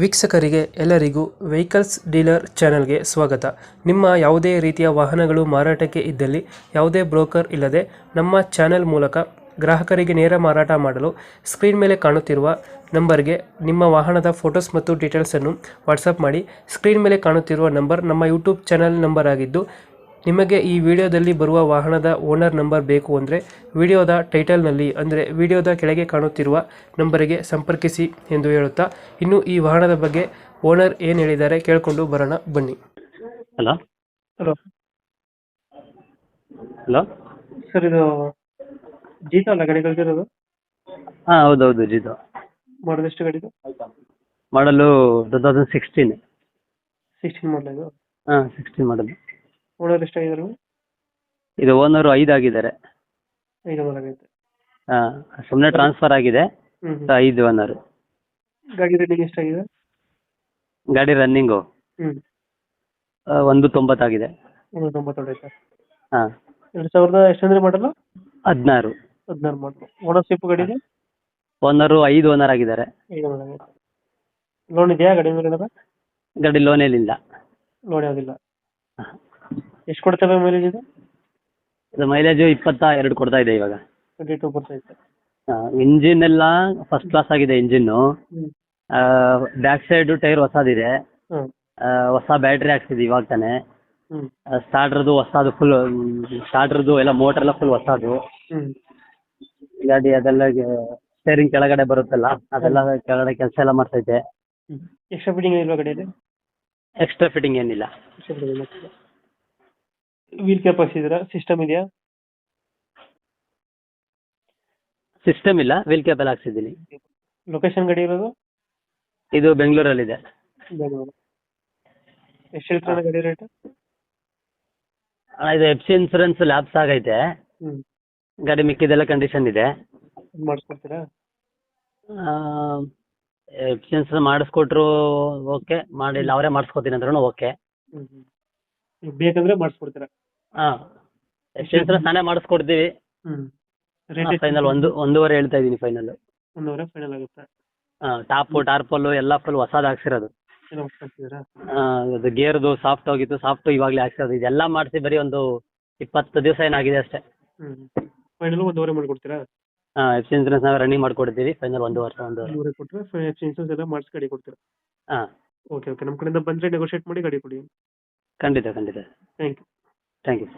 ವೀಕ್ಷಕರಿಗೆ ಎಲ್ಲರಿಗೂ vehicles dealer ಚಾನೆಲ್ಗೆ ಸ್ವಾಗತ. ನಿಮ್ಮ ಯಾವುದೇ ರೀತಿಯ ವಾಹನಗಳು ಮಾರಾಟಕ್ಕೆ ಇದ್ದಲ್ಲಿ ಯಾವುದೇ ಬ್ರೋಕರ್ ಇಲ್ಲದೆ ನಮ್ಮ ಚಾನೆಲ್ ಮೂಲಕ ಗ್ರಾಹಕರಿಗೆ ನೇರ ಮಾರಾಟ ಮಾಡಲು ಸ್ಕ್ರೀನ್ ಮೇಲೆ ಕಾಣುತ್ತಿರುವ ನಂಬರ್ಗೆ ನಿಮ್ಮ ವಾಹನದ ಫೋಟೋಸ್ ಮತ್ತು ಡೀಟೇಲ್ಸನ್ನು ವಾಟ್ಸಪ್ ಮಾಡಿ. ಸ್ಕ್ರೀನ್ ಮೇಲೆ ಕಾಣುತ್ತಿರುವ ನಂಬರ್ ನಮ್ಮ ಯೂಟ್ಯೂಬ್ ಚಾನೆಲ್ ನಂಬರ್ ಆಗಿದ್ದು, ನಿಮಗೆ ಈ ವಿಡಿಯೋದಲ್ಲಿ ಬರುವ ವಾಹನದ ಓನರ್ ನಂಬರ್ ಬೇಕು ಅಂದರೆ ವಿಡಿಯೋದ ಟೈಟಲ್ನಲ್ಲಿ ಅಂದರೆ ವಿಡಿಯೋದ ಕೆಳಗೆ ಕಾಣುತ್ತಿರುವ ನಂಬರಿಗೆ ಸಂಪರ್ಕಿಸಿ ಎಂದು ಹೇಳುತ್ತಾ, ಇನ್ನು ಈ ವಾಹನದ ಬಗ್ಗೆ ಓನರ್ ಏನು ಹೇಳಿದ್ದಾರೆ ಕೇಳಿಕೊಂಡು ಬರೋಣ ಬನ್ನಿ. ಹಲೋ ಹಲೋ ಹಲೋ ಸರ್, ಇದು ಜೀತ ಅಲ್ಲ ಗಾಡಿ ಕಳ್ಸಿರೋದು? ಹಾಂ ಹೌದೌದು ಜಿದು. ಮಾಡೋದು ಎಷ್ಟು ಗಾಡಿದು? ಮಾಡಲು 2016. 16 ಮಾಡಲ ಇದು? ಹಾಂ 16 ಮಾಡಲು. ಓನರ್ ಎಷ್ಟಾಗಿದ್ದಾರೆ? ಇದು ಓನರು 5 ಆಗಿದ್ದಾರೆ. 5 ಆಗೈತೆ. ಹಾಂ ಸುಮ್ಮನೆ ಟ್ರಾನ್ಸ್ಫರ್ ಆಗಿದೆ. 5 ಓನರು. ಗಾಡಿ ರೇಟಿಂಗ್ ಎಷ್ಟಾಗಿದೆ? ಗಾಡಿ ರನ್ನಿಂಗು 190 ಆಗಿದೆ. 190 ಐತೆ. ಹಾಂ 2000 ಎಷ್ಟಂದ್ರೆ ಮಾಡಲ್ಲ? 16. 16 ಮಾಡಲು. ಓನರ್ಶಿಪ್ ಗಾಡಿಗೆ? ಓನರು 5 ಓನರ್ ಆಗಿದ್ದಾರೆ. 5 ಆಗೈತೆ. ಲೋನ್ ಇದೆಯಾ ಗಾಡಿ ಮೇಲೆ ಏನಾರ? ಗಾಡಿ ಲೋನೇಲಿಲ್ಲ. ಲೋನ್ ಯಾವುದಿಲ್ಲ. ಎಷ್ಟು ಕೊಡ್ತೇವೆ ಮೈಲೇಜ್ ಇದು? ಇದು ಮೈಲೇಜು 22 ಕೊಡ್ತಾ ಇದೆ ಇವಾಗ. 22 ಬರ್ತೈತೆ. ಹಾಂ ಇಂಜಿನ್ ಎಲ್ಲ ಫಸ್ಟ್ ಕ್ಲಾಸ್ ಆಗಿದೆ ಇಂಜಿನ್ನು. ಬ್ಯಾಕ್ ಸೈಡು ಟೈರ್ ಹೊಸದಿದೆ. ಹ್ಞೂ ಹೊಸ ಬ್ಯಾಟ್ರಿ ಹಾಕ್ಸಿದ್ದು ಇವಾಗ ತಾನೆ. ಹ್ಞೂ ಸ್ಟಾರ್ಟ್ರದ್ದು ಹೊಸದು ಫುಲ್, ಸ್ಟಾರ್ಟ್ರದ್ದು ಎಲ್ಲ ಮೋಟ್ರ್ ಎಲ್ಲ ಫುಲ್ ಹೊಸದು. ಹ್ಞೂ ಗಾಡಿ ಅದೆಲ್ಲ ಸ್ಟೇರಿಂಗ್ ಕೆಳಗಡೆ ಬರುತ್ತಲ್ಲ, ಅದೆಲ್ಲ ಕೆಳಗಡೆ ಕೆಲಸ ಎಲ್ಲ ಮಾಡ್ತೈತೆ. ಎಕ್ಸ್ಟ್ರಾ ಫಿಟ್ಟಿಂಗ್ ಇಲ್ವಾ ಗಾಡಿಯಲ್ಲಿ? ಎಕ್ಸ್ಟ್ರಾ ಫಿಟ್ಟಿಂಗ್ ಏನಿಲ್ಲ. ವೀಲ್ ಕ್ಯಾಪ್ ಹಾಕ್ಸಿದ್ದೀರಾ? ಸಿಸ್ಟಮ್ ಇದೆಯಾ? ಸಿಸ್ಟಮ್ ಇಲ್ಲ, ವೀಲ್ ಕ್ಯಾಪ್ ಎಲ್ಲ ಹಾಕ್ಸಿದ್ದೀನಿ. ಲೊಕೇಶನ್ ಗಾಡಿ ಇರೋದು? ಇದು ಬೆಂಗಳೂರಲ್ಲಿದೆ. ಬೆಂಗಳೂರು. ಎಷ್ಟು ಹೇಳ್ತಾರೆ ಗಾಡಿ ರೇಟ್? ಇದು ಎಫ್ ಸಿ ಇನ್ಸೂರೆನ್ಸ್ ಲ್ಯಾಪ್ಸ್ ಆಗೈತೆ. ಹ್ಞೂ ಗಾಡಿ ಮಿಕ್ಕಿದೆಲ್ಲ ಕಂಡೀಷನ್ ಇದೆ. ಮಾಡಿಸ್ಕೊಡ್ತೀರಾ? ಎಫ್ ಸಿ ಇನ್ಸೂರೆನ್ಸ್ ಮಾಡಿಸ್ಕೊಟ್ರು ಓಕೆ, ಮಾಡಿಲ್ಲ ಅವರೇ ಮಾಡಿಸ್ಕೊತೀನಿ ಅಂದ್ರೂ ಓಕೆ. ಹ್ಞೂ ಹ್ಞೂ ಬೇಕಂದ್ರೆ ಮಾಡಿಸ್ಕೊಡ್ತೀರಾ? ಹಾಂ ಎಫ್ ಸಿ ಇನ್ಸೂರೆನ್ಸ್ ನಾನೇ ಮಾಡಿಸ್ಕೊಡ್ತೀವಿ. ಹ್ಞೂ ರೇಟ್ ಫೈನಲ್ 1.5 ಹೇಳ್ತಾ ಇದ್ದೀನಿ ಫೈನಲ್. 1.5 ಫೈನಲ್ ಆಗುತ್ತೆ. ಹಾಂ ಟಾಪು ಟಾರ್ಪಲ್ಲು ಎಲ್ಲ ಫುಲ್ ಹೊಸದು ಹಾಕ್ಸಿರೋದು. ಏನೋ ಮಾಡ್ಕೊಡ್ತಿದ್ದೀರಾ? ಅದು ಗೇರ್ದು ಸಾಫ್ಟ್ ಹೋಗಿತ್ತು, ಸಾಫ್ಟ್ ಇವಾಗಲೇ ಹಾಕ್ಸಿರೋದು. ಇದೆಲ್ಲ ಮಾಡಿಸಿ ಬರೀ ಒಂದು 20 ದಿವಸ ಏನಾಗಿದೆ ಅಷ್ಟೇ. ಹ್ಞೂ ಫೈನಲ್ 1.5 ಮಾಡಿಕೊಡ್ತೀರಾ? ಹಾಂ ಎಫ್ ಸಿ ಇನ್ಸೂರೆನ್ಸ್ ನಾವು ರನ್ನಿಂಗ್ ಮಾಡಿಕೊಡ್ತೀವಿ. ಫೈನಲ್ 1 ವರ್ಷ 1 ವರ್ಷ. 1.5 ಕೊಟ್ಟರೆ ಇನ್ಸೂರೆನ್ಸ್ ಎಲ್ಲ ಮಾಡಿಸಿ ಗಾಡಿ ಕೊಡ್ತೀರಾ? ಹಾಂ ಓಕೆ ಓಕೆ, ನಮ್ಮ ಕಡೆಯಿಂದ ಬಂದರೆ ನೆಗೋಷಿಯೇಟ್ ಮಾಡಿ ಗಾಡಿ ಕೊಡಿ. ಖಂಡಿತ ಖಂಡಿತ. Thank you. Thank you.